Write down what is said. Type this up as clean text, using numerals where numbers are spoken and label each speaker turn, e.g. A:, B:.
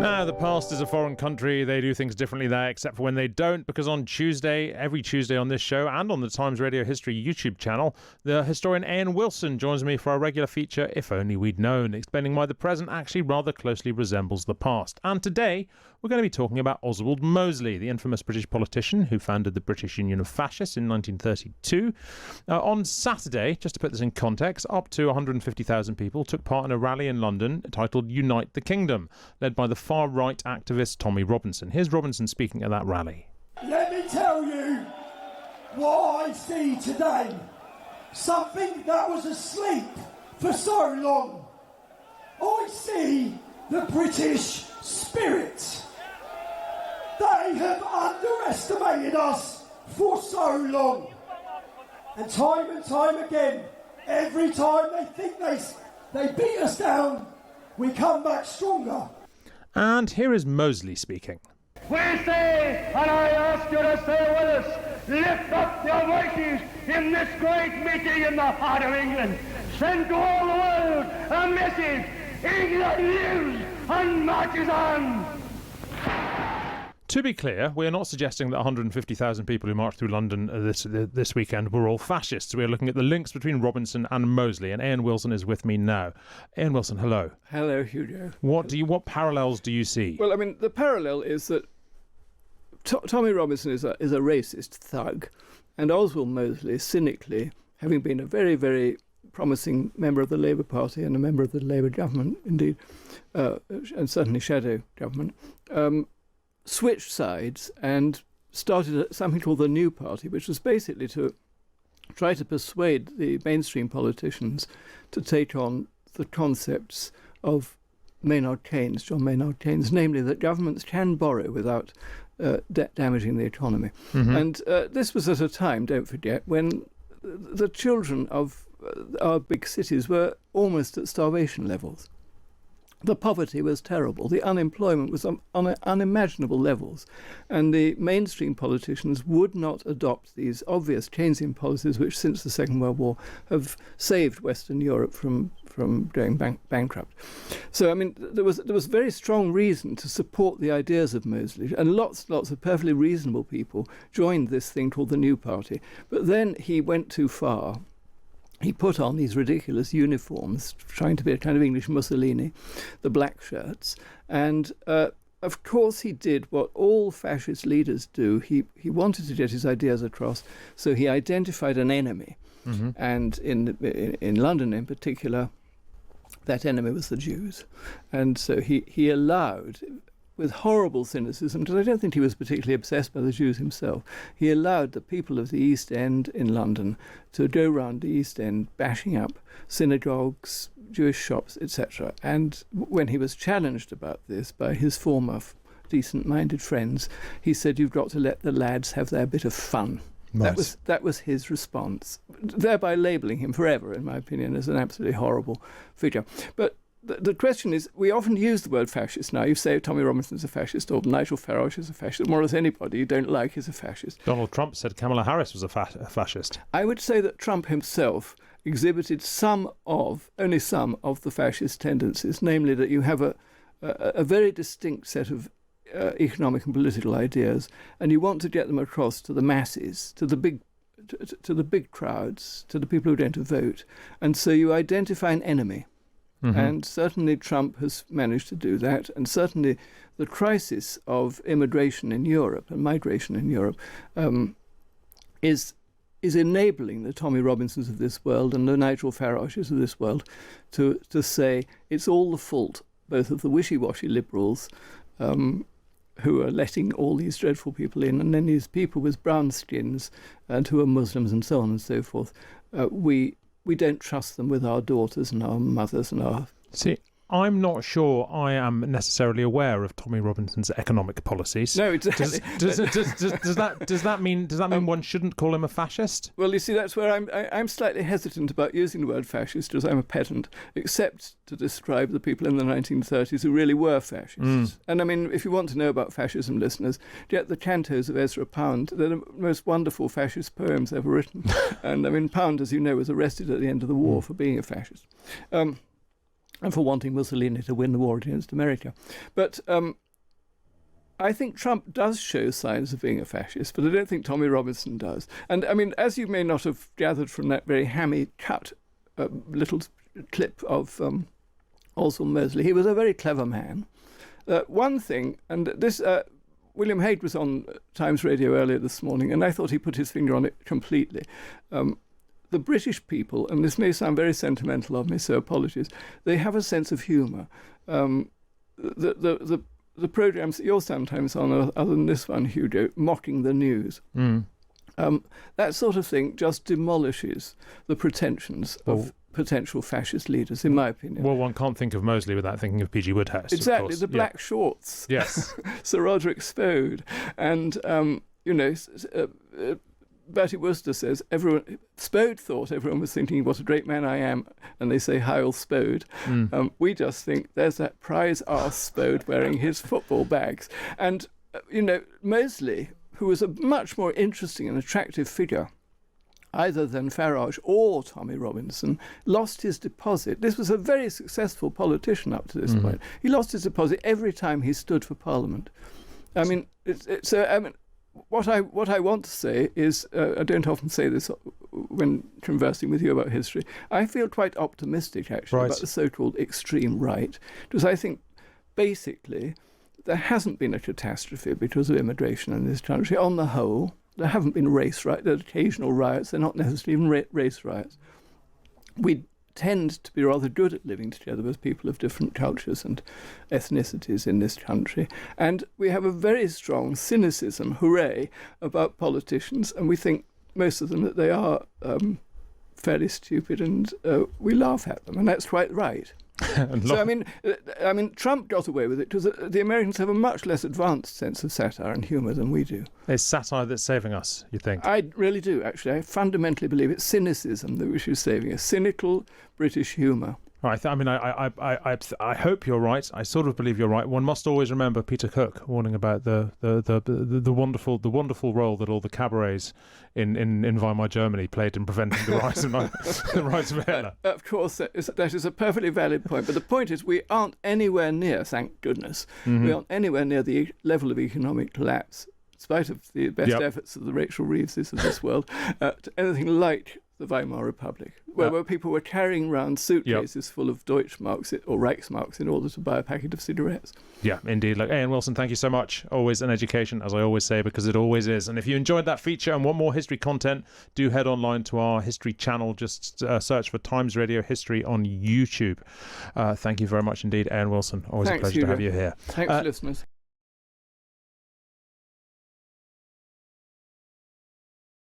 A: The past is a foreign country. They do things differently there, except for when they don't, because on Tuesday, every Tuesday on this show and on the Times Radio History YouTube channel, the historian Ian Wilson joins me for our regular feature, If Only We'd Known, explaining why the present actually rather closely resembles the past. And today, we're going to be talking about Oswald Mosley, the infamous British politician who founded the British Union of Fascists in 1932. On Saturday, just to put this in context, up to 150,000 people took part in a rally in London titled Unite the Kingdom, led by the far-right activist Tommy Robinson. Here's Robinson speaking at that rally.
B: Let me tell you what I see today. Something that was asleep for so long. I see the British spirit. They have underestimated us for so long. And time again, every time they think they beat us down, we come back stronger.
A: And here is Mosley speaking.
C: We say, and I ask you to say with us, lift up your voices in this great meeting in the heart of England. Send to all the world a message. England lives and marches on.
A: To be clear, we are not suggesting that 150,000 people who marched through London this weekend were all fascists. We are looking at the links between Robinson and Mosley, and Ian Wilson is with me now. Ian Wilson, hello.
D: Hello, Hugo.
A: What parallels do you see?
D: Well, I mean, the parallel is that Tommy Robinson is a racist thug, and Oswald Mosley, cynically, having been a very, very promising member of the Labour Party and a member of the Labour government, indeed, and certainly shadow government, switched sides and started something called the New Party, which was basically to try to persuade the mainstream politicians to take on the concepts of Maynard Keynes, John Maynard Keynes, namely that governments can borrow without damaging the economy. Mm-hmm. And this was at a time, don't forget, when the children of our big cities were almost at starvation levels. The poverty was terrible. The unemployment was on unimaginable levels. And the mainstream politicians would not adopt these obvious Keynesian policies which, since the Second World War, have saved Western Europe from going bankrupt. So, I mean, there was very strong reason to support the ideas of Mosley, and lots of perfectly reasonable people joined this thing called the New Party. But then he went too far. He put on these ridiculous uniforms, trying to be a kind of English Mussolini, the black shirts. And, of course, he did what all fascist leaders do. He wanted to get his ideas across, so he identified an enemy. Mm-hmm. And in London in particular, that enemy was the Jews. And so he allowed, with horrible cynicism, because I don't think he was particularly obsessed by the Jews himself, he allowed the people of the East End in London to go round the East End bashing up synagogues, Jewish shops, etc. And when he was challenged about this by his former decent-minded friends, he said, "You've got to let the lads have their bit of fun." Nice. That was his response, thereby labelling him forever, in my opinion, as an absolutely horrible figure. But the question is, we often use the word fascist now. You say Tommy Robinson's a fascist, or Nigel Farage is a fascist, more or less anybody you don't like is a fascist.
A: Donald Trump said Kamala Harris was a fascist.
D: I would say that Trump himself exhibited only some of the fascist tendencies, namely that you have a very distinct set of economic and political ideas, and you want to get them across to the masses, to the big crowds, to the people who are going to vote, and so you identify an enemy. Mm-hmm. And certainly Trump has managed to do that, and certainly the crisis of immigration in Europe and migration in Europe is enabling the Tommy Robinsons of this world and the Nigel Farages of this world to say it's all the fault both of the wishy-washy liberals who are letting all these dreadful people in, and then these people with brown skins and who are Muslims and so on and so forth. We don't trust them with our daughters and our mothers and our...
A: See, I'm not sure I am necessarily aware of Tommy Robinson's economic policies.
D: No, exactly.
A: Does that mean one shouldn't call him a fascist?
D: Well, you see, that's where I'm slightly hesitant about using the word fascist, as I'm a pedant, except to describe the people in the 1930s who really were fascists. Mm. And I mean, if you want to know about fascism, listeners, get the cantos of Ezra Pound. They're the most wonderful fascist poems ever written. And I mean, Pound, as you know, was arrested at the end of the war for being a fascist. and for wanting Mussolini to win the war against America. But I think Trump does show signs of being a fascist, but I don't think Tommy Robinson does. And I mean, as you may not have gathered from that very hammy cut little clip of Oswald Mosley, he was a very clever man. One thing, and this, William Hague was on Times Radio earlier this morning, and I thought he put his finger on it completely. The British people, and this may sound very sentimental of me, so apologies, they have a sense of humour. The programmes that you're sometimes on, other than this one, Hugo, mocking the news, that sort of thing just demolishes the pretensions of potential fascist leaders, in my opinion.
A: Well, one can't think of Mosley without thinking of P.G. Wodehouse.
D: Exactly,
A: of course.
D: the black shorts.
A: Yes.
D: Sir Roderick Spode. And, Bertie Wooster says, Spode thought everyone was thinking, what a great man I am, and they say, Heil Spode. We just think, there's that prize arse Spode wearing his football bags. And, Mosley, who was a much more interesting and attractive figure, either than Farage or Tommy Robinson, lost his deposit. This was a very successful politician up to this point. He lost his deposit every time he stood for Parliament. I mean, what I want to say is, I don't often say this when conversing with you about history, I feel quite optimistic, actually, about the so-called extreme right, because I think, basically, there hasn't been a catastrophe because of immigration in this country on the whole. There haven't been race riots. There are occasional riots. They're not necessarily even race riots. We tend to be rather good at living together with people of different cultures and ethnicities in this country. And we have a very strong cynicism, hooray, about politicians. And we think, most of them, that they are fairly stupid, and we laugh at them. And that's quite right. So I mean, Trump got away with it because the Americans have a much less advanced sense of satire and humour than we do.
A: It's satire that's saving us, you think?
D: I really do, actually. I fundamentally believe it's cynicism that which is saving us. Cynical British humour.
A: Right. I hope you're right. I sort of believe you're right. One must always remember Peter Cook warning about the wonderful role that all the cabarets in Weimar Germany played in preventing the rise of Hitler.
D: Of course, that is a perfectly valid point. But the point is, we aren't anywhere near, thank goodness, we aren't anywhere near the level of economic collapse, in spite of the best efforts of the Rachel Reeveses of this world, to anything like the Weimar Republic, where people were carrying around suitcases full of Deutschmarks or Reichsmarks in order to buy a packet of cigarettes.
A: Yeah, indeed. Like Ian Wilson, thank you so much. Always an education, as I always say, because it always is. And if you enjoyed that feature and want more history content, do head online to our history channel. Just search for Times Radio History on YouTube. Thank you very much indeed, Ian Wilson. Always a pleasure to have you here.
D: Thanks, listeners.